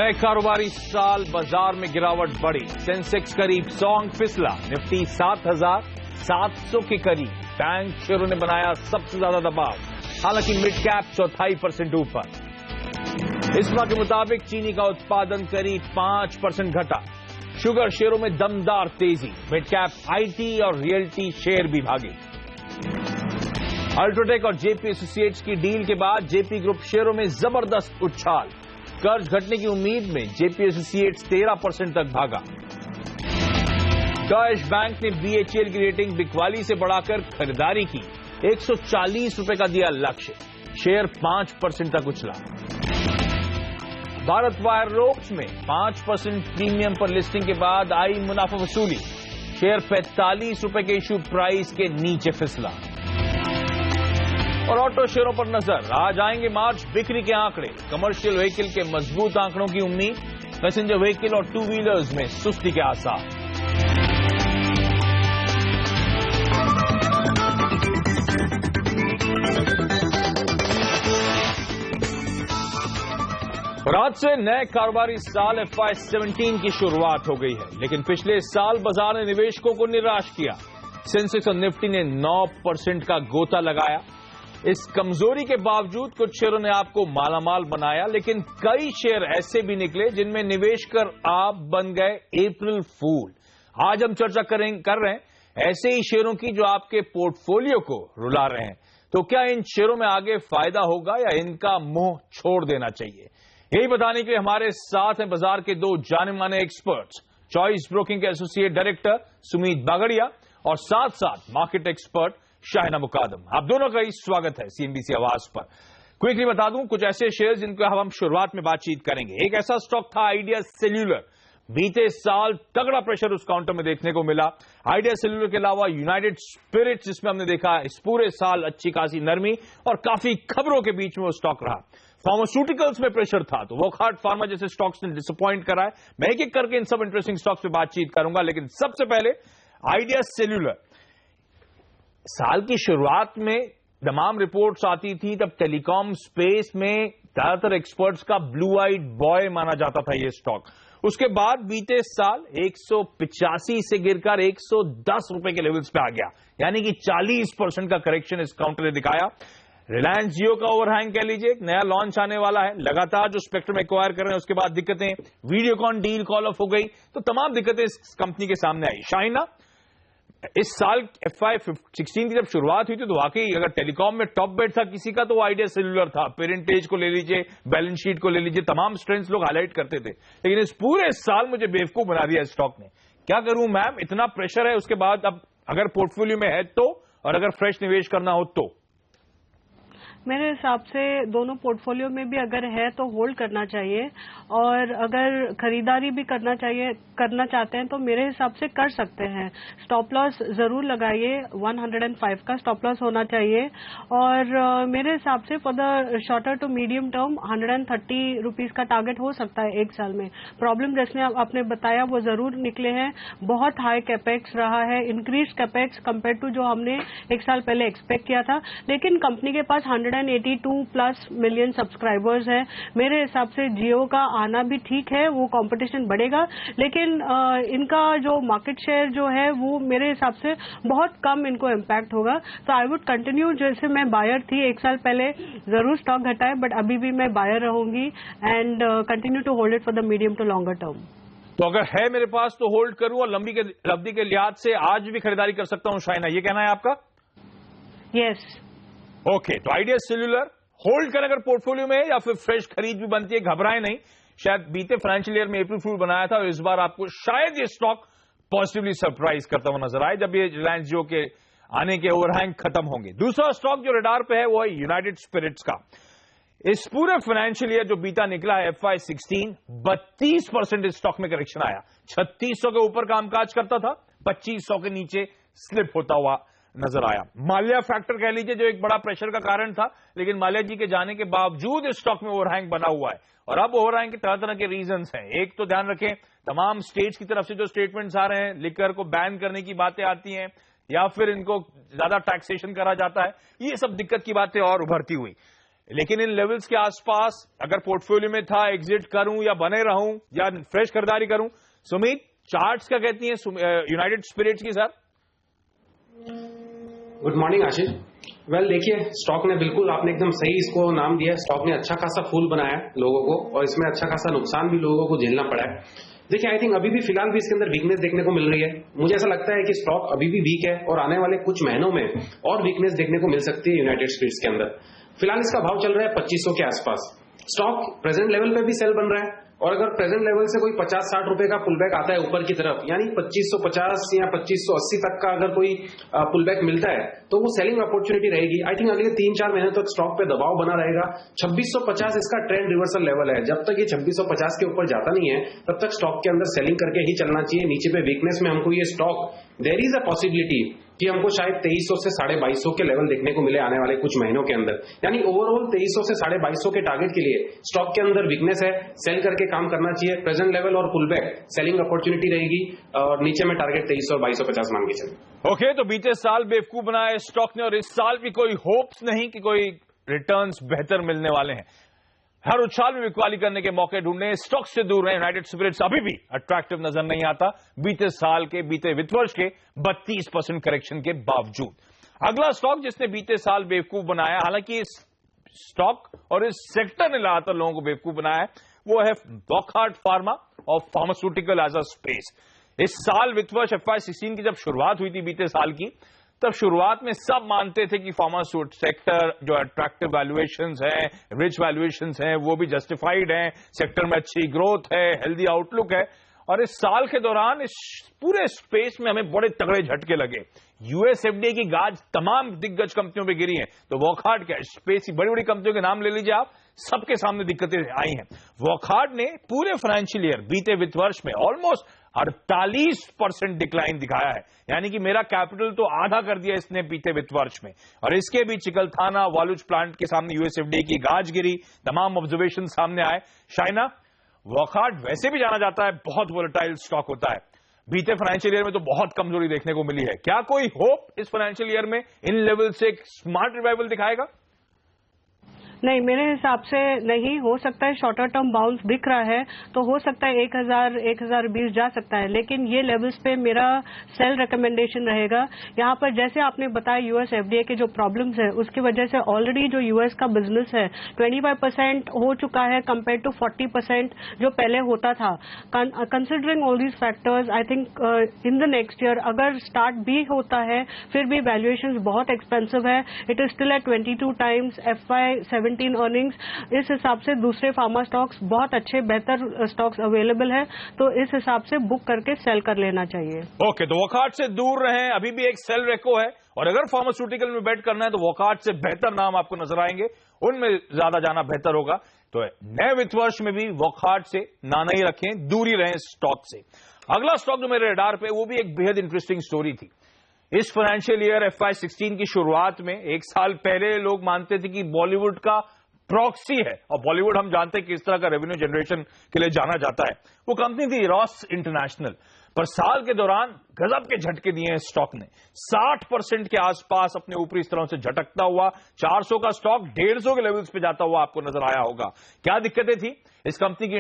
नए कारोबारी साल बाजार में गिरावट बढ़ी। सेंसेक्स करीब 100 अंक फिसला। निफ्टी 7,700 के करीब। बैंक शेयरों ने बनाया सबसे ज्यादा दबाव। हालांकि मिड कैप 4.5% ऊपर। इस्मा के मुताबिक चीनी का उत्पादन करीब 5% घटा। शुगर शेयरों में दमदार तेजी। मिड कैप आईटी और रियल्टी शेयर भी भागे। अल्ट्राटेक और जेपी एसोसिएट्स की डील के बाद जेपी ग्रुप शेयरों में जबरदस्त उछाल। कर्ज घटने की उम्मीद में जेपी एसोसिएट्स 13% तक भागा। डॉइश बैंक ने बीएचईएल की रेटिंग बिकवाली से बढ़ाकर खरीदारी की। 140 रुपए का दिया लक्ष्य। शेयर 5% तक उछला। भारत वायर रोप्स में 5% प्रीमियम पर लिस्टिंग के बाद आई मुनाफा वसूली। शेयर 45 रुपए के इशू प्राइस के नीचे फिसला। और ऑटो शेयरों पर नजर। आज आएंगे मार्च बिक्री के आंकड़े। कमर्शियल व्हीकल के मजबूत आंकड़ों की उम्मीद। पैसेंजर व्हीकल और टू व्हीलर्स में सुस्ती के आसार। और आज से नए कारोबारी साल FY17 की शुरुआत हो गई है, लेकिन पिछले साल बाजार ने निवेशकों को निराश किया। सेंसेक्स और निफ्टी ने 9% का गोता लगाया। इस कमजोरी के बावजूद कुछ शेयरों ने आपको मालामाल बनाया, लेकिन कई शेयर ऐसे भी निकले जिनमें निवेश कर आप बन गए अप्रैल फूल। आज हम चर्चा कर रहे हैं ऐसे ही शेयरों की जो आपके पोर्टफोलियो को रुला रहे हैं। तो क्या इन शेयरों में आगे फायदा होगा या इनका मुंह छोड़ देना चाहिए? यही बताने के लिए हमारे साथ हैं बाजार के दो जाने माने एक्सपर्ट्स। चॉइस ब्रोकिंग के एसोसिएट डायरेक्टर सुमीत बागड़िया और साथ साथ मार्केट एक्सपर्ट शाहिना मुकादम। आप दोनों का ही स्वागत है सीएनबीसी आवाज पर। क्विकली बता दूं कुछ ऐसे शेयर्स जिनको हम शुरुआत में बातचीत करेंगे। एक ऐसा स्टॉक था आइडिया सेल्यूलर। बीते साल तगड़ा प्रेशर उस काउंटर में देखने को मिला। आइडिया सेल्यूलर के अलावा यूनाइटेड स्पिरिट्स, जिसमें हमने देखा इस पूरे साल अच्छी खासी नरमी और काफी खबरों के बीच में वो स्टॉक रहा। फार्मास्यूटिकल्स में प्रेशर था तो वोकहार्ट फार्मा जैसे स्टॉक्स ने डिसअपॉइंट करा है। मैं एक एक करके इन सब इंटरेस्टिंग स्टॉक्स पे बातचीत करूंगा, लेकिन सबसे पहले आइडिया सेल्यूलर। साल की शुरुआत में तमाम रिपोर्ट्स आती थी, तब टेलीकॉम स्पेस में ज्यादातर एक्सपर्ट्स का ब्लू आइड बॉय माना जाता था ये स्टॉक। उसके बाद बीते साल 185 से गिरकर 110 रुपए के लेवल्स पे आ गया, यानी कि 40% का करेक्शन इस काउंटर ने दिखाया। रिलायंस जियो का ओवरहैंग कह लीजिए, एक नया लॉन्च आने वाला है। लगातार जो स्पेक्ट्रम एक्वायर कर रहे हैं उसके बाद दिक्कतें, वीडियोकॉन डील कॉल ऑफ हो गई, तो तमाम दिक्कतें इस कंपनी के सामने आई। शाइना, इस साल FY16 की जब शुरुआत हुई थी तो वाकई अगर टेलीकॉम में टॉप बेट था किसी का तो वो आइडिया सेल्यूलर था। पेरेंटेज को ले लीजिए, बैलेंस शीट को ले लीजिए, तमाम स्ट्रेंथ्स लोग हाईलाइट करते थे। लेकिन इस पूरे साल मुझे बेवकूफ बना दिया स्टॉक ने। क्या करूं मैम, इतना प्रेशर है, उसके बाद अब अगर पोर्टफोलियो में है तो, और अगर फ्रेश निवेश करना हो तो? मेरे हिसाब से दोनों पोर्टफोलियो में भी अगर है तो होल्ड करना चाहिए, और अगर खरीदारी भी करना चाहते हैं तो मेरे हिसाब से कर सकते हैं। स्टॉप लॉस जरूर लगाइए, 105 का स्टॉप लॉस होना चाहिए। और मेरे हिसाब से for the shorter to medium term 130 rupees का टारगेट हो सकता है एक साल में। प्रॉब्लम जैसे आपने बताया वो जरूर निकले हैं। बहुत हाई कैपेक्स रहा है, इंक्रीज कैपेक्स कंपेयर टू जो हमने एक साल पहले एक्सपेक्ट किया था, लेकिन कंपनी के पास 182+ मिलियन सब्सक्राइबर्स है। मेरे हिसाब से जियो का आना भी ठीक है, वो कंपटीशन बढ़ेगा, लेकिन इनका जो मार्केट शेयर जो है वो मेरे हिसाब से बहुत कम इनको इम्पैक्ट होगा। तो आई वुड कंटिन्यू, जैसे मैं बायर थी एक साल पहले, जरूर स्टॉक घटा है बट अभी भी मैं बायर रहूंगी and continue to hold it for the medium to longer term. तो अगर है मेरे पास तो होल्ड करूं और लंबी अवधि के लिहाज से आज भी खरीदारी कर सकता हूं, शाइना, ये कहना है आपका? यस। ओके, तो आइडिया सेल्यूलर होल्ड करें अगर पोर्टफोलियो में, या फिर फ्रेश खरीद भी बनती है, घबराएं नहीं। शायद बीते फाइनेंशियल ईयर में अप्रैल फूल बनाया था और इस बार आपको शायद ये स्टॉक पॉजिटिवली सरप्राइज करता हुआ नजर आए जब ये रिलायंस जियो के आने के ओवरहैंग खत्म होंगे। दूसरा स्टॉक जो रडार पे है वो है यूनाइटेड स्पिरिट्स का। इस पूरे फाइनेंशियल ईयर जो बीता निकला है FY16, 32% इस स्टॉक में करेक्शन आया। 3600 के ऊपर कामकाज करता था, 2500 के नीचे स्लिप होता हुआ नजर आया। माल्या फैक्टर कह लीजिए जो एक बड़ा प्रेशर का कारण था, लेकिन माल्या जी के जाने के बावजूद इस स्टॉक में ओवरहैंग बना हुआ है। और अब ओवरहैंग के तरह तरह के रीजंस हैं। एक तो ध्यान रखें, तमाम स्टेट्स की तरफ से जो स्टेटमेंट्स आ रहे हैं, लिकर को बैन करने की बातें आती हैं या फिर इनको ज्यादा टैक्सेशन करा जाता है, ये सब दिक्कत की बातें और उभरती हुई। लेकिन इन लेवल्स के आसपास अगर पोर्टफोलियो में था, एग्जिट करूं या बने रहूं या फ्रेश खरीदारी करूं? सुमित, चार्ट्स क्या कहती हैं यूनाइटेड स्पिरिट्स की? सर गुड मॉर्निंग आशीष। वेल देखिए, स्टॉक ने बिल्कुल, आपने एकदम सही इसको नाम दिया है। स्टॉक ने अच्छा खासा फूल बनाया है लोगों को, और इसमें अच्छा खासा नुकसान भी लोगों को झेलना पड़ा है। देखिए, आई थिंक अभी भी फिलहाल भी इसके अंदर वीकनेस देखने को मिल रही है। मुझे ऐसा लगता है कि स्टॉक अभी भी वीक है और आने वाले कुछ महीनों में और वीकनेस देखने को मिल सकती है यूनाइटेड स्पिरिट्स के अंदर। फिलहाल इसका भाव चल रहा है 2500 के आसपास। स्टॉक प्रेजेंट लेवल पे भी सेल बन रहा है, और अगर प्रेजेंट लेवल से कोई 50-60 रुपए का पुलबैक आता है ऊपर की तरफ, यानी 2550 या 2580 तक का अगर कोई पुलबैक मिलता है, तो वो सेलिंग अपॉर्चुनिटी रहेगी। आई थिंक अगले 3-4 महीने तक स्टॉक पे दबाव बना रहेगा। 2650 इसका ट्रेंड रिवर्सल लेवल है। जब तक ये 2650 के ऊपर जाता नहीं है, तब तक स्टॉक के अंदर सेलिंग करके ही चलना चाहिए। नीचे पे वीकनेस में हमको ये stock, there is a possibility कि हमको शायद 2300 से 2250 के लेवल देखने को मिले आने वाले कुछ महीनों के अंदर। यानी ओवरऑल 2300 से 2250 के टारगेट के लिए स्टॉक के अंदर वीकनेस है, सेल करके काम करना चाहिए। प्रेजेंट लेवल और पुलबैक सेलिंग अपॉर्चुनिटी रहेगी, और नीचे में टारगेट 2300 और 2250 मान के चले। ओके, तो बीते साल बेवकूफ बनाया स्टॉक ने, और इस साल भी कोई होप्स नहीं कि कोई रिटर्न्स बेहतर मिलने वाले हैं। हर उछाल में बिकवाली करने के मौके ढूंढने, स्टॉक से दूर रहे। यूनाइटेड स्पिरिट्स अभी भी अट्रैक्टिव नजर नहीं आता बीते साल के, बीते वित्त वर्ष के 32% करेक्शन के बावजूद। अगला स्टॉक जिसने बीते साल बेवकूफ बनाया, हालांकि इस स्टॉक और इस सेक्टर ने लगातार लोगों को बेवकूफ बनाया है, वो है वॉकहार्ट फार्मा और फार्मास्यूटिकल एज अ स्पेस। इस साल वित्त वर्ष FY16 की जब शुरुआत हुई थी बीते साल की, तब शुरुआत में सब मानते थे कि फार्मास्यूटिकल सेक्टर जो अट्रैक्टिव वैल्यूएशंस हैं, रिच वैल्यूएशंस हैं, वो भी जस्टिफाइड हैं, सेक्टर में अच्छी ग्रोथ है, हेल्दी आउटलुक है। और इस साल के दौरान इस पूरे स्पेस में हमें बड़े तगड़े झटके लगे। यूएस FDA की गाज तमाम दिग्गज कंपनियों पे गिरी है, तो वॉकहार्ट क्या, स्पेस की बड़ी बड़ी कंपनियों के नाम ले लीजिए आप, सबके सामने दिक्कतें आई हैं। वॉकहार्ट ने पूरे फाइनेंशियल ईयर, बीते वित्त वर्ष में ऑलमोस्ट 48% डिक्लाइन दिखाया है, यानी कि मेरा कैपिटल तो आधा कर दिया इसने बीते वित्त वर्ष में। और इसके भी चिकलथाना वालुज प्लांट के सामने यूएस FDA की गाज गिरी, तमाम ऑब्जर्वेशन सामने आए। शाइना, वॉकहार्ट वैसे भी जाना जाता है बहुत वोलेटाइल स्टॉक होता है, बीते फाइनेंशियल ईयर में तो बहुत कमजोरी देखने को मिली है। क्या कोई होप इस फाइनेंशियल ईयर में इन लेवल से एक स्मार्ट रिवाइवल दिखाएगा? नहीं, मेरे हिसाब से नहीं हो सकता है। शॉर्टर टर्म बाउंस दिख रहा है, तो हो सकता है 1020 जा सकता है, लेकिन ये लेवल्स पे मेरा सेल रिकमेंडेशन रहेगा। यहाँ पर जैसे आपने बताया यूएस FDA के जो प्रॉब्लम्स है, उसकी वजह से ऑलरेडी जो यूएस का बिजनेस है 25% हो चुका है कंपेयर टू 40% जो पहले होता था। Considering all these factors, I think in the next year अगर स्टार्ट भी होता है, फिर भी वैल्यूएशन बहुत एक्सपेंसिव है। It is still at 22 times FY17 earnings. इस हिसाब से दूसरे फार्मा स्टॉक्स बहुत अच्छे बेहतर स्टॉक्स अवेलेबल है, तो इस हिसाब से बुक करके सेल कर लेना चाहिए। ओके, तो वॉकहार्ट से दूर रहें, अभी भी एक सेल रेको है, और अगर फार्मास्यूटिकल में बेट करना है तो वॉकहार्ट से बेहतर नाम आपको नजर आएंगे, उनमें ज्यादा जाना बेहतर होगा। तो नए वित्त वर्ष में भी वॉकहार्ट से नाना ही रखें, दूरी रहें स्टॉक से। अगला स्टॉक जो मेरे रडार पे, वो भी एक बेहद इंटरेस्टिंग स्टोरी थी। इस फाइनेंशियल ईयर FY16 की शुरुआत में, एक साल पहले लोग मानते थे कि बॉलीवुड का प्रॉक्सी है, और बॉलीवुड हम जानते हैं किस तरह का रेवेन्यू जनरेशन के लिए जाना जाता है, वो कंपनी थी रॉस इंटरनेशनल। पर साल के दौरान गजब के झटके दिए हैं स्टॉक ने, 60% के आसपास अपने ऊपरी स्तरों से झटकता हुआ 400 का स्टॉक 150 के लेवल्स पे जाता हुआ आपको नजर आया होगा। क्या दिक्कतें थी इस कंपनी की?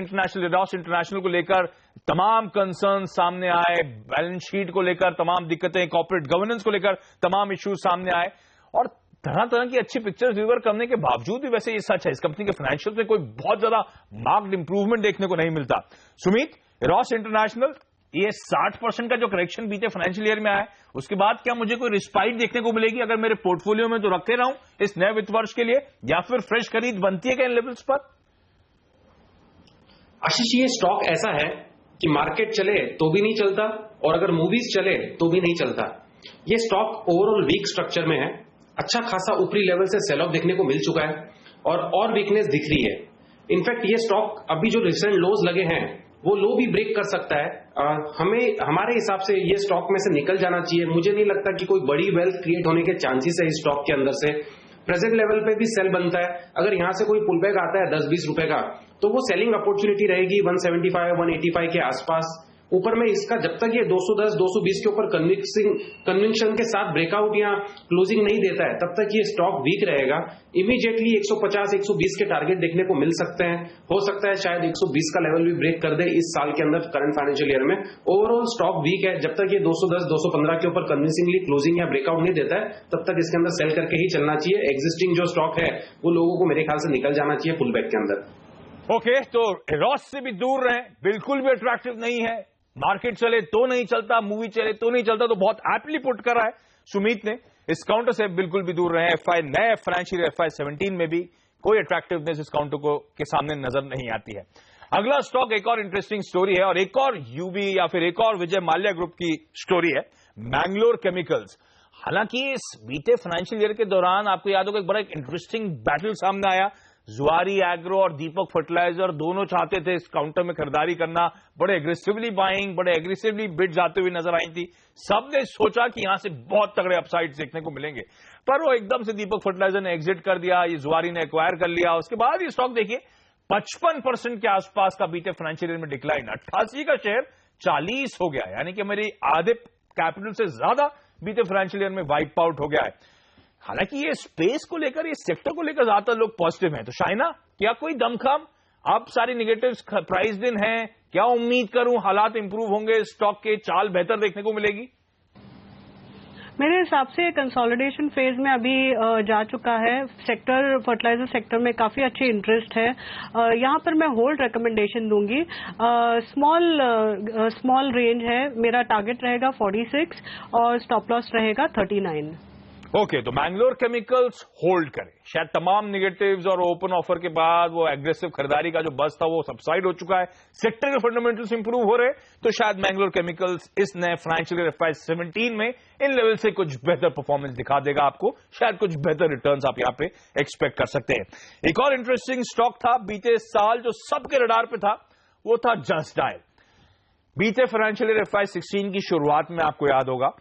रॉस इंटरनेशनल को लेकर तमाम कंसर्न सामने आए, बैलेंस शीट को लेकर तमाम दिक्कतें, कॉर्पोरेट गवर्नेंस को लेकर तमाम इश्यूज सामने आए, और तरह तरह की अच्छी पिक्चर्स डिलीवर करने के बावजूद भी वैसे ये सच है, इस कंपनी के फाइनेंशियल में कोई बहुत ज्यादा मार्क्ड इंप्रूवमेंट देखने को नहीं मिलता। सुमित, रॉस इंटरनेशनल, ये 60% का जो करेक्शन बीते फाइनेंशियल ईयर में आया, उसके बाद क्या मुझे कोई रिस्पाइट देखने को मिलेगी अगर मेरे पोर्टफोलियो में तो रखे रहूं इस नए वित्त वर्ष के लिए, या फिर फ्रेश खरीद बनती है क्या इन लेवल्स पर? आशीष, ये स्टॉक ऐसा है कि मार्केट चले तो भी नहीं चलता, और अगर मूवीज चले तो भी नहीं चलता। ये स्टॉक ओवरऑल वीक स्ट्रक्चर में है, अच्छा खासा ऊपरी लेवल से सेल ऑफ देखने को मिल चुका है, और वीकनेस दिख रही है। इनफैक्ट ये स्टॉक अभी जो रिसेंट लोज लगे हैं, वो लो भी ब्रेक कर सकता है। हमारे हिसाब से ये स्टॉक में से निकल जाना चाहिए। मुझे नहीं लगता कि कोई बड़ी वेल्थ क्रिएट होने के चांसेस है इस स्टॉक के अंदर से। प्रेजेंट लेवल पे भी सेल बनता है, अगर यहां से कोई पुलबैक आता है 10-20 रुपए का, तो वो सेलिंग अपॉर्चुनिटी रहेगी 175-185 के आसपास। ऊपर में इसका जब तक ये 210 220 के ऊपर कन्विक्शन के साथ ब्रेकआउट या क्लोजिंग नहीं देता है तब तक ये स्टॉक वीक रहेगा। इमीडिएटली 150 120 के टारगेट देखने को मिल सकते हैं, हो सकता है शायद 120 का लेवल भी ब्रेक कर दे इस साल के अंदर, करंट फाइनेंशियल ईयर में। ओवरऑल स्टॉक वीक है, जब तक ये 210 215 के ऊपर कन्विंसिंगली क्लोजिंग या ब्रेकआउट नहीं देता है तब तक इसके अंदर सेल करके ही चलना चाहिए। एग्जिस्टिंग जो स्टॉक है वो लोगों को मेरे ख्याल से निकल जाना चाहिए पुल बैक के अंदर। ओके, तो रॉस से भी दूर रहें, बिल्कुल भी अट्रैक्टिव नहीं है। मार्केट चले तो नहीं चलता, मूवी चले तो नहीं चलता, तो बहुत एप्टली पुट करा है सुमीत ने। इस काउंटर से बिल्कुल भी दूर रहे। एफआई नए फाइनेंशियल एफआई 17 में भी कोई अट्रैक्टिवनेस इस काउंटर को के सामने नजर नहीं आती है। अगला स्टॉक एक और इंटरेस्टिंग स्टोरी है और एक और यूबी या फिर एक और विजय माल्या ग्रुप की स्टोरी है, मैंगलोर केमिकल्स। हालांकि इस बीते फाइनेंशियल ईयर के दौरान आपको याद होगा एक बड़ा इंटरेस्टिंग बैटल सामने आया। जुआरी एग्रो और दीपक फर्टिलाइजर दोनों चाहते थे इस काउंटर में खरीदारी करना, बड़े एग्रेसिवली बाइंग, बड़े एग्रेसिवली बिड जाते हुए नजर आई थी। सबने सोचा कि यहां से बहुत तगड़े अपसाइड देखने को मिलेंगे, पर वो एकदम से दीपक फर्टिलाइजर ने एग्जिट कर दिया, ये जुआरी ने एक्वायर कर लिया। उसके बाद ये स्टॉक देखिए 55% के आसपास का बीते फाइनेंशियल ईयर में डिक्लाइन, 88 का शेयर 40 हो गया, यानी कि मेरी आधे कैपिटल से ज्यादा बीते फाइनेंशियल ईयर में वाइप आउट हो गया है। हालांकि ये स्पेस को लेकर, ये सेक्टर को लेकर ज्यादातर लोग पॉजिटिव हैं। तो शाइना, क्या कोई दमखम? अब सारी निगेटिव्स प्राइस दिन है, क्या उम्मीद करूं हालात इंप्रूव होंगे, स्टॉक के चाल बेहतर देखने को मिलेगी? मेरे हिसाब से कंसोलिडेशन फेज में अभी जा चुका है। सेक्टर फर्टिलाइजर सेक्टर में काफी अच्छी इंटरेस्ट है। यहां पर मैं होल्ड रिकमेंडेशन दूंगी। स्मॉल रेंज है, मेरा टारगेट रहेगा 46 और स्टॉप लॉस रहेगा 39। ओके, तो मैंगलोर केमिकल्स होल्ड करें। शायद तमाम निगेटिव्स और ओपन ऑफर के बाद वो एग्रेसिव खरीदारी का जो बस था वो सबसाइड हो चुका है, सेक्टर के फंडामेंटल्स इंप्रूव हो रहे, तो शायद मैंगलोर केमिकल्स इस नए फाइनेंशियल ईयर एफआई 17 में इन लेवल से कुछ बेहतर परफॉर्मेंस दिखा देगा आपको, शायद कुछ बेहतर रिटर्न्स आप यहां पे एक्सपेक्ट कर सकते हैं। एक और इंटरेस्टिंग स्टॉक था बीते साल जो सबके रडार पे था, वो था जस्ट डायल। बीते फाइनेंशियल ईयर एफआई 16 की शुरुआत में आपको याद होगा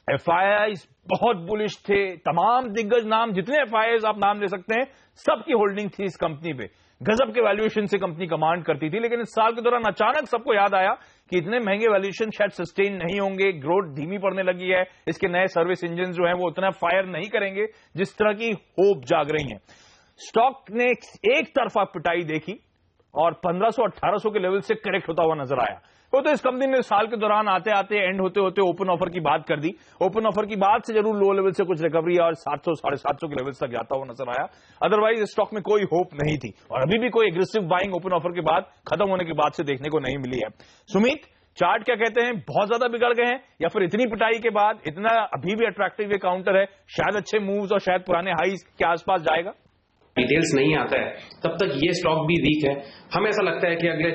एफआईआईज बहुत बुलिश थे, तमाम दिग्गज नाम, जितने एफआईआईज आप नाम ले सकते हैं, सबकी होल्डिंग थी इस कंपनी पे, गजब के वैल्यूएशन से कंपनी कमांड करती थी। लेकिन इस साल के दौरान अचानक सबको याद आया कि इतने महंगे वैल्यूएशन शायद सस्टेन नहीं होंगे, ग्रोथ धीमी पड़ने लगी है, इसके नए सर्विस इंजन जो हैं वो उतना फायर नहीं करेंगे जिस तरह की होप जाग रही है। स्टॉक ने एक तरफा पिटाई देखी और 1500-1800 के लेवल से करेक्ट होता हुआ नजर आया। वो तो इस कंपनी ने साल के दौरान आते आते एंड होते होते ओपन ऑफर की बात कर दी। ओपन ऑफर की बात से जरूर लो लेवल से कुछ रिकवरी और 700-750 के लेवल तक जाता हुआ नजर आया। अदरवाइज स्टॉक में कोई होप नहीं थी और अभी भी कोई एग्रेसिव बाइंग ओपन ऑफर के बाद, खत्म होने के बाद से देखने को नहीं मिली है। सुमीत, चार्ट क्या कहते हैं, बहुत ज्यादा बिगड़ गए हैं या फिर इतनी पिटाई के बाद इतना अभी भी अट्रैक्टिव ये काउंटर है, शायद अच्छे मूव्स और शायद पुराने हाईज के आसपास जाएगा? डिटेल्स नहीं आता है तब तक ये स्टॉक भी वीक है। हमें ऐसा लगता है कि अगले,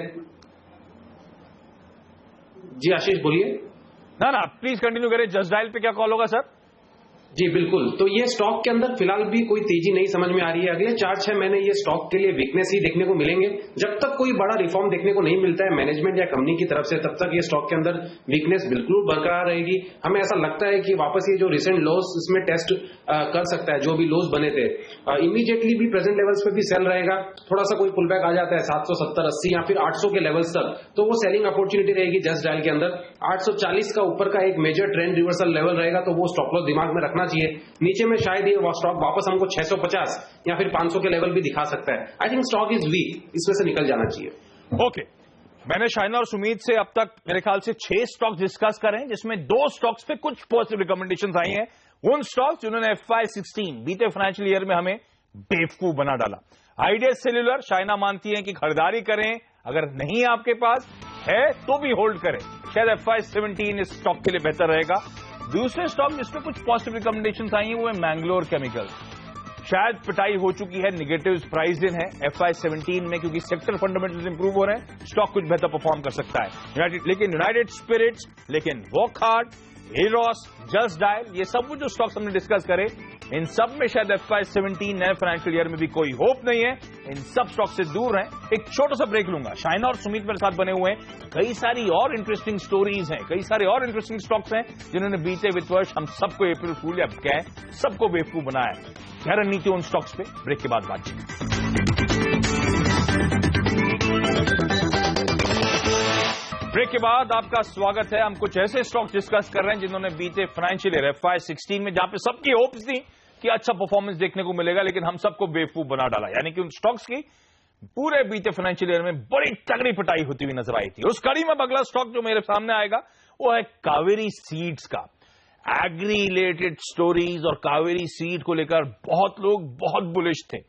जी आशीष बोलिए। ना प्लीज कंटिन्यू करें। जस्ट डायल पे क्या कॉल होगा सर? जी बिल्कुल, तो ये स्टॉक के अंदर फिलहाल भी कोई तेजी नहीं समझ में आ रही है। अगले 4-6 महीने ये स्टॉक के लिए वीकनेस ही देखने को मिलेंगे। जब तक कोई बड़ा रिफॉर्म देखने को नहीं मिलता है मैनेजमेंट या कंपनी की तरफ से, तब तक ये स्टॉक के अंदर वीकनेस बिल्कुल बरकरार रहेगी। हमें ऐसा लगता है कि वापस ये जो रिसेंट लॉस इसमें टेस्ट कर सकता है, जो भी लॉस बने थे इमीडिएटली भी प्रेजेंट लेवल्स पे भी सेल रहेगा। थोड़ा सा कोई पुल बैक आ जाता है 770, 80 या फिर 800 के लेवल्स तक, तो वो सेलिंग अपॉर्चुनिटी रहेगी जस्ट डायल के अंदर। 840 का ऊपर का एक मेजर ट्रेंड रिवर्सल लेवल रहेगा, तो वो स्टॉप लॉस दिमाग में रखना चाहिए। नीचे में शायद ये स्टॉक वापस हमको 650 या फिर 500 के लेवल भी दिखा सकता है। I think stock is weak, इसमें से निकल जाना चाहिए। ओके, मैंने शाइना और सुमीत से अब तक मेरे ख्याल से 6 स्टॉक डिस्कस करें, जिसमें 2 स्टॉक्स पे कुछ पॉजिटिव रिकमेंडेशंस आई हैं। उन स्टॉक्स जिन्होंने एफआई 16 बीते फाइनेंशियल ईयर में हमें बेवकूफ बना डाला। आइडिया सेल्यूलर, शाइना मानती है कि खरीदारी करें, अगर नहीं आपके पास है तो भी होल्ड करें, शायद एफआई 17 इस स्टॉक के लिए बेहतर रहेगा। दूसरे स्टॉक जिसमें कुछ पॉजिटिव रिकमेंडेशंस आई हैं वो है मैंगलोर केमिकल्स। शायद पिटाई हो चुकी है, निगेटिव प्राइस दिन है एफआई 17 में, क्योंकि सेक्टर फंडामेंटल्स इंप्रूव हो रहे हैं, स्टॉक कुछ बेहतर परफॉर्म कर सकता है। लेकिन यूनाइटेड स्पिरिट्स, लेकिन वॉकहार्ट, एरोस, जस्ट डायल, ये सब जो स्टॉक्स हमने डिस्कस करे, इन सब में शायद एफआई 17 नए फाइनेंशियल ईयर में भी कोई होप नहीं है। इन सब स्टॉक से दूर हैं। एक छोटा सा ब्रेक लूंगा। शाइना और सुमीत मेरे साथ बने हुए हैं। कई सारी और इंटरेस्टिंग स्टोरीज हैं, कई सारे और इंटरेस्टिंग स्टॉक्स हैं जिन्होंने बीते वित्त वर्ष हम सबको अप्रैल फूल या कहें सबको बेवकूफ बनाया है। क्या रणनीति उन स्टॉक्स पे, ब्रेक के बाद बातचीत। ब्रेक के बाद आपका स्वागत है। हम कुछ ऐसे स्टॉक्स डिस्कस कर रहे हैं जिन्होंने बीते फाइनेंशियल ईयर FY16 में जहां पे सबकी होप्स थी कि अच्छा परफॉर्मेंस देखने को मिलेगा, लेकिन हम सबको बेवकूफ बना डाला। यानी कि उन स्टॉक्स की पूरे बीते फाइनेंशियल ईयर में बड़ी तगड़ी पिटाई होती हुई नजर आई थी। उस कड़ी में अगला स्टॉक जो मेरे सामने आएगा वो है कावेरी सीड्स का। एग्री रिलेटेड स्टोरीज और कावेरी सीड को लेकर बहुत लोग बहुत बुलिश थे,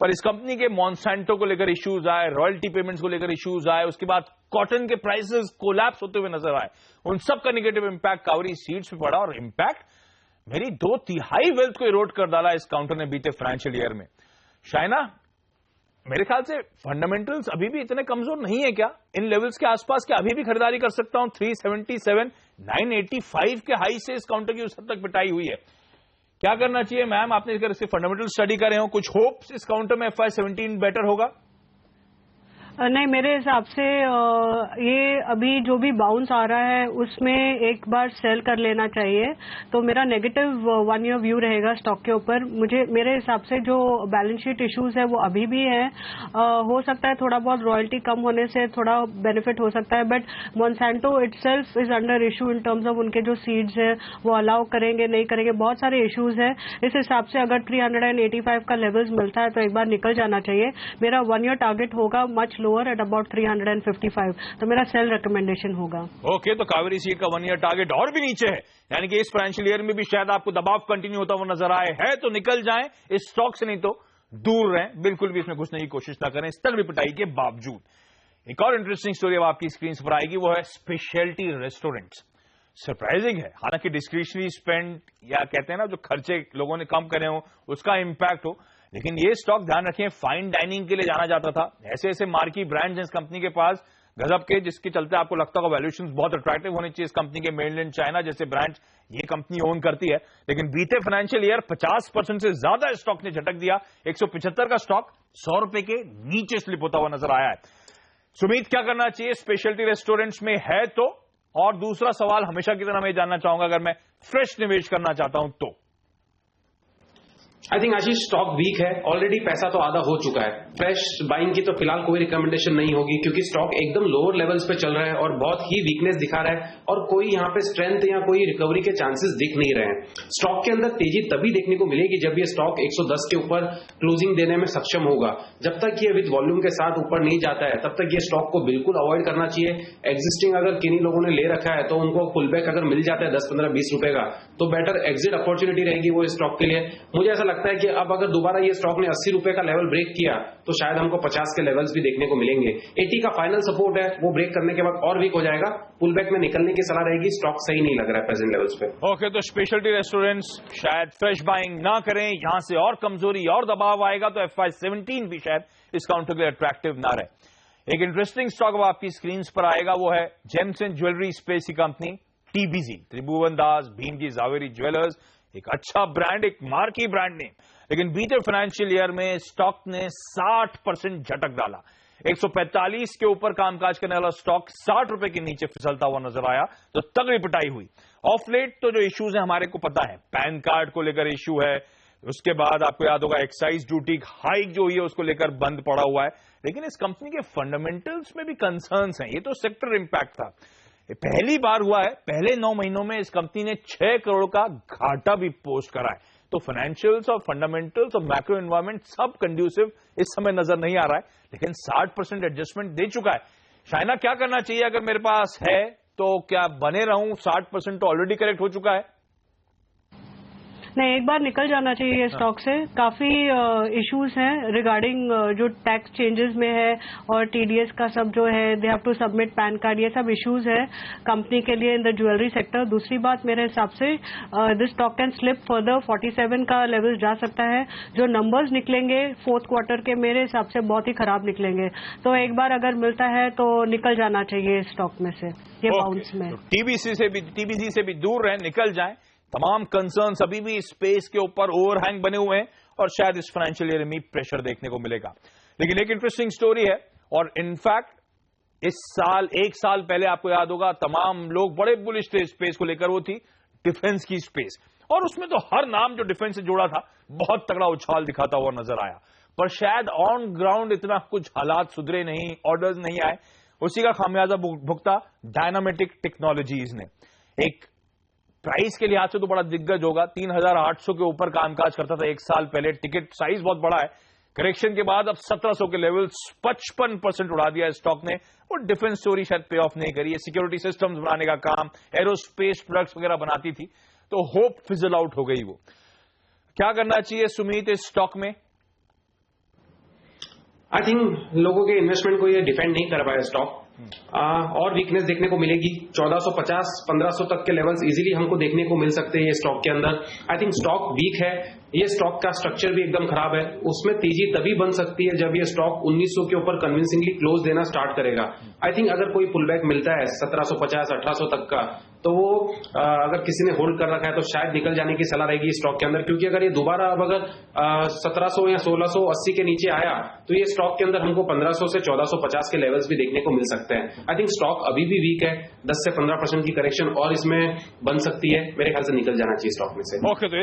पर इस कंपनी के मॉन्सेंटो को लेकर इश्यूज आए, रॉयल्टी पेमेंट्स को लेकर इश्यूज आए, उसके बाद कॉटन के प्राइसेस कोलैप्स होते हुए नजर आए। उन सब का नेगेटिव इंपैक्ट कावेरी सीड्स पे पड़ा और इंपैक्ट मेरी 2/3 वेल्थ को इरोड कर डाला इस काउंटर ने बीते फाइनेंशियल ईयर में। शाइना, मेरे ख्याल से फंडामेंटल्स अभी भी इतने कमजोर नहीं है क्या? इन लेवल्स के आसपास क्या अभी भी खरीदारी कर सकता हूं? 377, 985 के हाई से इस काउंटर की उस हद तक पिटाई हुई है। क्या करना चाहिए मैम? आपने अगर इसके फंडामेंटल स्टडी करे हो, कुछ होप्स इस काउंटर में FY17 बेटर होगा? नहीं, मेरे हिसाब से ये अभी जो भी बाउंस आ रहा है उसमें एक बार सेल कर लेना चाहिए। तो मेरा नेगेटिव 1 ईयर व्यू रहेगा स्टॉक के ऊपर। मेरे हिसाब से जो बैलेंस शीट इश्यूज है वो अभी भी है। हो सकता है थोड़ा बहुत रॉयल्टी कम होने से थोड़ा बेनिफिट हो सकता है, but Monsanto itself is under issue in terms of उनके जो सीड्स है वो अलाउ करेंगे नहीं करेंगे, बहुत सारे इश्यूज है। इस हिसाब से अगर 385 का लेवल्स मिलता है तो एक बार निकल जाना चाहिए। मेरा 1 ईयर टारगेट होगा मच लोअर एट अबाउट 355, तो मेरा सेल रिकमेंडेशन होगा। ओके, तो कावेरी सीड का 1 ईयर टारगेट और भी नीचे है, यानी कि इस फाइनेंशियल ईयर में भी शायद आपको दबाव कंटिन्यू होता हुआ नजर आए है, तो निकल जाएं इस स्टॉक से, नहीं तो दूर रहें, बिल्कुल भी इसमें घुसने की कोशिश ना करें इस तगड़ी पिटाई के बावजूद। एक और इंटरेस्टिंग स्टोरी अब आपकी स्क्रीन पर आएगी, वो है स्पेशलिटी रेस्टोरेंट्स। सरप्राइजिंग है, हालांकि डिस्क्रिशनरी स्पेंड या कहते हैं ना जो खर्चे लोगों ने कम करे हो उसका इंपैक्ट हो, लेकिन ये स्टॉक ध्यान रखें फाइन डाइनिंग के लिए जाना जाता था। ऐसे ऐसे मार्की ब्रांड्स हैं इस कंपनी के पास गजब के, जिसके चलते आपको लगता होगा वैल्यूएशंस बहुत अट्रैक्टिव होनी चाहिए इस कंपनी के। मेनलैंड चाइना जैसे ब्रांड्स ये कंपनी ओन करती है, लेकिन बीते फाइनेंशियल ईयर 50% से ज्यादा स्टॉक ने झटक दिया। 175 का स्टॉक 100 रुपए के नीचे स्लिप होता हुआ नजर आया है। सुमित, क्या करना चाहिए स्पेशलिटी रेस्टोरेंट्स में है तो? और दूसरा सवाल हमेशा की तरह मैं जानना चाहूंगा, अगर मैं फ्रेश निवेश करना चाहता हूं तो? I think Ashish stock weak है, ऑलरेडी पैसा तो आधा हो चुका है। फ्रेश बाइंग की तो फिलहाल कोई रिकमेंडेशन नहीं होगी, क्योंकि स्टॉक एकदम लोअर लेवल्स पे चल रहा है और बहुत ही वीकनेस दिखा रहा है और कोई यहाँ पे स्ट्रेंथ या कोई रिकवरी के चांसेस दिख नहीं रहे हैं। स्टॉक के अंदर तेजी तभी देखने को मिलेगी जब ये स्टॉक 110 के ऊपर क्लोजिंग देने में सक्षम होगा। जब तक ये विद वॉल्यूम के साथ ऊपर नहीं जाता है तब तक ये स्टॉक को बिल्कुल अवॉइड करना चाहिए। एग्जिस्टिंग अगर किन्हीं लोगों ने ले रखा है तो उनको पुलबैक अगर मिल जाता है 10, 15, 20 रुपए का, तो बेटर एग्जिट अपॉर्चुनिटी रहेगी वो स्टॉक के लिए। मुझे ऐसा लगता है कि अब अगर दोबारा ये स्टॉक ने 80 रुपए का लेवल ब्रेक किया तो शायद हमको 50 के लेवल्स भी देखने को मिलेंगे। 80 का फाइनल सपोर्ट है, वो ब्रेक करने के बाद और वीक हो जाएगा। पुलबैक में निकलने की सलाह रहेगी, स्टॉक सही नहीं लग रहा है प्रेजेंट लेवल्स पे। ओके, तो स्पेशलिटी रेस्टोरेंट्स शायद फ्रेश बाइंग ना करें, यहां से और कमजोरी और दबाव आएगा तो FY17 भी शायद इस काउंटर के लिए अट्रैक्टिव ना रहे। एक इंटरेस्टिंग स्टॉक अब आपकी स्क्रीन पर आएगा, वो है जेम्स एंड ज्वेलरी स्पेस की कंपनी TBZ, त्रिभुवन दास भीमजी जावेरी ज्वेलर्स। एक अच्छा ब्रांड, एक मार्की ब्रांड नेम, लेकिन बीते फाइनेंशियल ईयर में स्टॉक ने 60% झटक डाला। 145 के ऊपर कामकाज करने वाला स्टॉक 60 रुपए के नीचे फिसलता हुआ नजर आया, तो तगड़ी पिटाई हुई। ऑफ लेट तो जो इश्यूज है हमारे को पता है, पैन कार्ड को लेकर इश्यू है, उसके बाद आपको याद होगा एक्साइज ड्यूटी हाइक जो हुई है उसको लेकर बंद पड़ा हुआ है, लेकिन इस कंपनी के फंडामेंटल्स में भी कंसर्न्स हैं। ये तो सेक्टर इंपैक्ट था, पहली बार हुआ है पहले 9 महीनों में इस कंपनी ने 6 करोड़ का घाटा भी पोस्ट करा है। तो फाइनेंशियल्स और फंडामेंटल्स और मैक्रो एनवायरमेंट सब कंड्यूसिव इस समय नजर नहीं आ रहा है, लेकिन 60% एडजस्टमेंट दे चुका है। शाइना, क्या करना चाहिए अगर मेरे पास है तो? क्या बने रहूं? 60% तो ऑलरेडी करेक्ट हो चुका है। नहीं, एक बार निकल जाना चाहिए स्टॉक से। काफी इश्यूज हैं रिगार्डिंग जो टैक्स चेंजेस में है और TDS का सब जो है, they have to submit PAN card, ये सब इश्यूज है कंपनी के लिए इन द ज्वेलरी सेक्टर। दूसरी बात, मेरे हिसाब से this stock can slip further, 47 का लेवल जा सकता है। जो नंबर्स निकलेंगे 4th क्वार्टर के मेरे हिसाब से बहुत ही खराब निकलेंगे, तो एक बार अगर मिलता है तो निकल जाना चाहिए स्टॉक में से ये बाउंस में। तो TBZ से भी दूर रहे, निकल जाए। तमाम कंसर्न्स अभी भी स्पेस के ऊपर ओवरहैंग बने हुए हैं और शायद इस फाइनेंशियल ईयर में प्रेशर देखने को मिलेगा। लेकिन एक इंटरेस्टिंग स्टोरी है, और इनफैक्ट इस साल, 1 साल पहले आपको याद होगा तमाम लोग बड़े बुलिश थे स्पेस को लेकर, वो थी डिफेंस की स्पेस, और उसमें तो हर नाम जो डिफेंस से जुड़ा था बहुत तगड़ा उछाल दिखाता हुआ नजर आया। पर शायद ऑन ग्राउंड इतना कुछ हालात सुधरे नहीं, ऑर्डर्स नहीं आए, उसी का खामियाजा भुगता डायनामेटिक टेक्नोलॉजीज ने। एक प्राइस के लिहाज से तो बड़ा दिग्गज होगा, 3,800 के ऊपर कामकाज करता था एक साल पहले, टिकट साइज बहुत बड़ा है। करेक्शन के बाद अब 1,700 के लेवल्स 55% उड़ा दिया स्टॉक ने। और डिफेंस स्टोरी शायद पे ऑफ नहीं करी है, सिक्योरिटी सिस्टम्स बनाने का काम, एरोस्पेस प्रोडक्ट्स वगैरह बनाती थी, तो होप फिजल आउट हो गई वो। क्या करना चाहिए सुमीत इस स्टॉक में? आई थिंक लोगों के इन्वेस्टमेंट को ये डिफेंड नहीं कर पाया स्टॉक, और वीकनेस देखने को मिलेगी। 1450-1500 तक के लेवल्स इजीली हमको देखने को मिल सकते हैं ये स्टॉक के अंदर। आई थिंक स्टॉक वीक है, ये स्टॉक का स्ट्रक्चर भी एकदम खराब है। उसमें तेजी तभी बन सकती है जब ये स्टॉक 1900 के ऊपर कन्विंसिंगली क्लोज देना स्टार्ट करेगा। आई थिंक अगर कोई पुलबैक मिलता है 1750-1800 तक का, तो वो अगर किसी ने होल्ड कर रखा है तो शायद निकल जाने की सलाह रहेगी स्टॉक के अंदर, क्योंकि अगर ये दोबारा अब अगर 1700 या 1680 के नीचे आया तो ये स्टॉक के अंदर हमको 1500 से 1450 के लेवल्स भी देखने को मिल सकते हैं। आई थिंक स्टॉक अभी भी वीक है, 10 से 15% की करेक्शन और इसमें बन सकती है, मेरे ख्याल से निकल जाना चाहिए स्टॉक में से। ओके, तो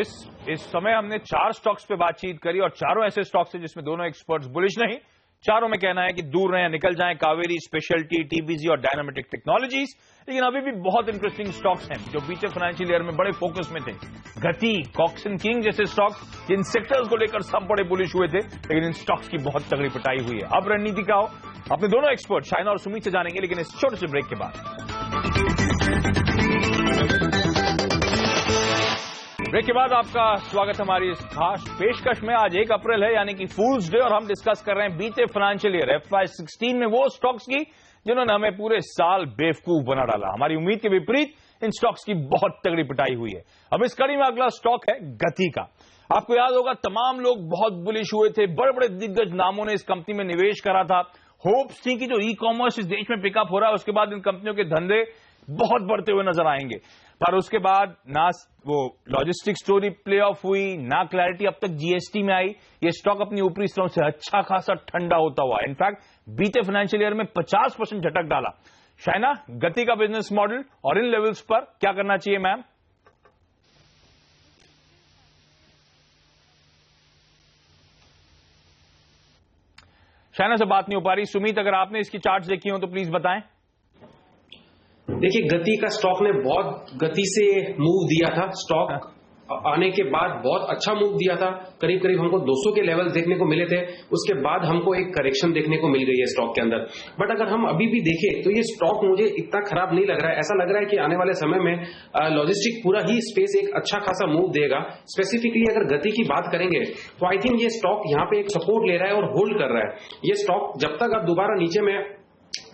इस समय हमने 4 स्टॉक्स पे बातचीत करी और चारों ऐसे स्टॉक्स हैं जिसमें दोनों एक्सपर्ट्स बुलिश नहीं, चारों में कहना है कि दूर रहें, निकल जाएं, कावेरी, स्पेशलिटी, टीबीजी और डायनामेटिक टेक्नोलॉजीज। लेकिन अभी भी बहुत इंटरेस्टिंग स्टॉक्स हैं जो बीते फाइनेंशियल ईयर में बड़े फोकस में थे। गति, कॉक्सन किंग जैसे स्टॉक्स जिन सेक्टर्स को लेकर सब बड़े बुलिश हुए थे, लेकिन इन स्टॉक्स की बहुत तगड़ी पिटाई हुई है। अब रणनीति क्या हो, अपने दोनों एक्सपर्ट शाइना और सुमीत से जानेंगे, लेकिन इस छोटे से ब्रेक के बाद। ब्रेक के बाद आपका स्वागत हमारी इस खास पेशकश में। आज 1 अप्रैल है, यानी कि फूल्स डे, और हम डिस्कस कर रहे हैं बीते फाइनेंशियल ईयर FY16 में वो स्टॉक्स की जिन्होंने हमें पूरे साल बेवकूफ बना डाला। हमारी उम्मीद के विपरीत इन स्टॉक्स की बहुत तगड़ी पिटाई हुई है। अब इस कड़ी में अगला स्टॉक है गति का। आपको याद होगा तमाम लोग बहुत बुलिश हुए थे, बड़े बड़े दिग्गज नामों ने इस कंपनी में निवेश करा था। होप्स थी कि जो ई कॉमर्स इस देश में पिकअप हो रहा है उसके बाद इन कंपनियों के धंधे बहुत बढ़ते हुए नजर आएंगे, पर उसके बाद ना वो लॉजिस्टिक स्टोरी प्ले ऑफ हुई, ना क्लैरिटी अब तक जीएसटी में आई। ये स्टॉक अपनी ऊपरी स्तरों से अच्छा खासा ठंडा होता हुआ, इनफैक्ट बीते फाइनेंशियल ईयर में 50% झटक डाला। शाइना, गति का बिजनेस मॉडल और इन लेवल्स पर क्या करना चाहिए मैम? शाइना से बात नहीं हो पा रही। सुमीत, अगर आपने इसकी चार्ट्स देखी हो तो प्लीज बताएं। देखिए, गति का स्टॉक ने बहुत गति से मूव दिया था। स्टॉक आने के बाद बहुत अच्छा मूव दिया था, करीब करीब हमको 200 के लेवल देखने को मिले थे। उसके बाद हमको एक करेक्शन देखने को मिल गई है स्टॉक के अंदर। बट अगर हम अभी भी देखें तो ये स्टॉक मुझे इतना खराब नहीं लग रहा है। ऐसा लग रहा है कि आने वाले समय में लॉजिस्टिक पूरा ही स्पेस एक अच्छा खासा मूव देगा। स्पेसिफिकली अगर गति की बात करेंगे तो आई थिंक ये स्टॉक यहाँ पे एक सपोर्ट ले रहा है और होल्ड कर रहा है। ये स्टॉक जब तक अब दोबारा नीचे में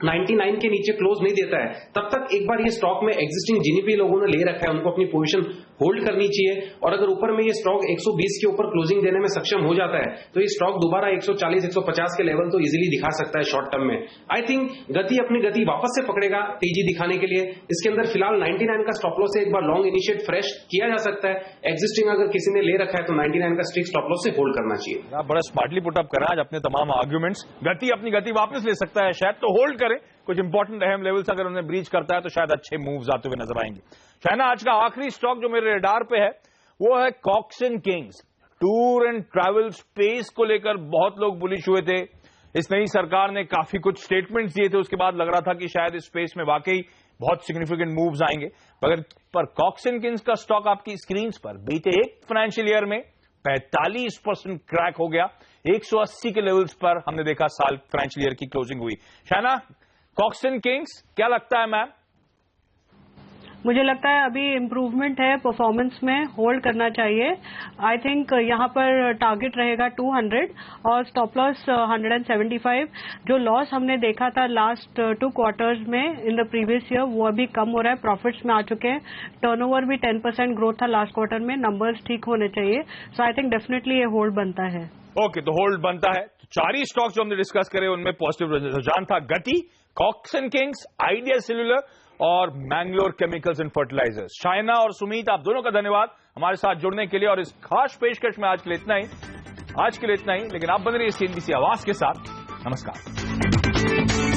99 के नीचे क्लोज नहीं देता है, तब तक एक बार ये स्टॉक में एग्जिस्टिंग जीडीपी लोगों ने ले रखा है, उनको अपनी पोजीशन होल्ड करनी चाहिए। और अगर ऊपर में ये स्टॉक 120 के ऊपर क्लोजिंग देने में सक्षम हो जाता है तो ये स्टॉक दोबारा 140-150 के लेवल तो इजीली दिखा सकता है शॉर्ट टर्म में। आई थिंक गति अपनी गति वापस से पकड़ेगा तेजी दिखाने के लिए। इसके अंदर फिलहाल 99 का स्टॉप लॉस से एक बार लॉन्ग इनिशिएट फ्रेश किया जा सकता है। एग्जिस्टिंग अगर किसी ने ले रखा है तो 99 का स्ट्रिक्ट स्टॉप लॉस से होल्ड करना चाहिए। आप बड़ा स्मार्टली पुटअप करा आज अपने तमाम आर्ग्यूमेंट्स। गति अपनी गति वापस ले सकता है शायद, तो होल्ड करें। कुछ इंपॉर्टेंट अहम लेवल्स अगर उन्हें ब्रीच करता है तो शायद अच्छे मूव्स आते हुए नजर आएंगे। शाइना, आज का आखिरी स्टॉक जो मेरे रेडार पे है वो है Coxon Kings. Tour and travel space को लेकर बहुत लोग बुलिश हुए थे। इस नई सरकार ने काफी कुछ स्टेटमेंट्स दिए थे, उसके बाद लग रहा था कि शायद इस स्पेस में वाकई बहुत सिग्निफिकेंट मूव्स आएंगे। पर कॉक्सन किंग्स का स्टॉक आपकी स्क्रीन पर बीते एक फाइनेंशियल ईयर में 45% क्रैक हो गया। 180 के लेवल्स पर हमने देखा साल फाइनेंशियल ईयर की क्लोजिंग हुई। शाइना, कॉक्सन किंग्स क्या लगता है मैम? मुझे लगता है अभी इम्प्रूवमेंट है परफॉर्मेंस में, होल्ड करना चाहिए। आई थिंक यहाँ पर टारगेट रहेगा 200 और स्टॉप लॉस 175। जो लॉस हमने देखा था लास्ट 2 क्वार्टर्स में इन द प्रीवियस ईयर वो अभी कम हो रहा है, प्रॉफिट्स में आ चुके हैं। टर्नओवर भी 10% ग्रोथ था लास्ट क्वार्टर में, नंबर्स ठीक होने चाहिए। सो आई थिंक डेफिनेटली ये होल्ड बनता है। ओके, तो होल्ड बनता है। तो 4 ही स्टॉक्स जो हमने डिस्कस करे उनमें पॉजिटिव रुझान था। गति, कॉक्सन किंग्स, आइडिया सेल्यूलर और Mangalore chemicals and fertilizers. Shaina और सुमीत, आप दोनों का धन्यवाद हमारे साथ जुड़ने के लिए। और इस खास पेशकश में आज के लिए इतना ही, लेकिन आप बने रहिए CNBC आवाज के साथ। नमस्कार।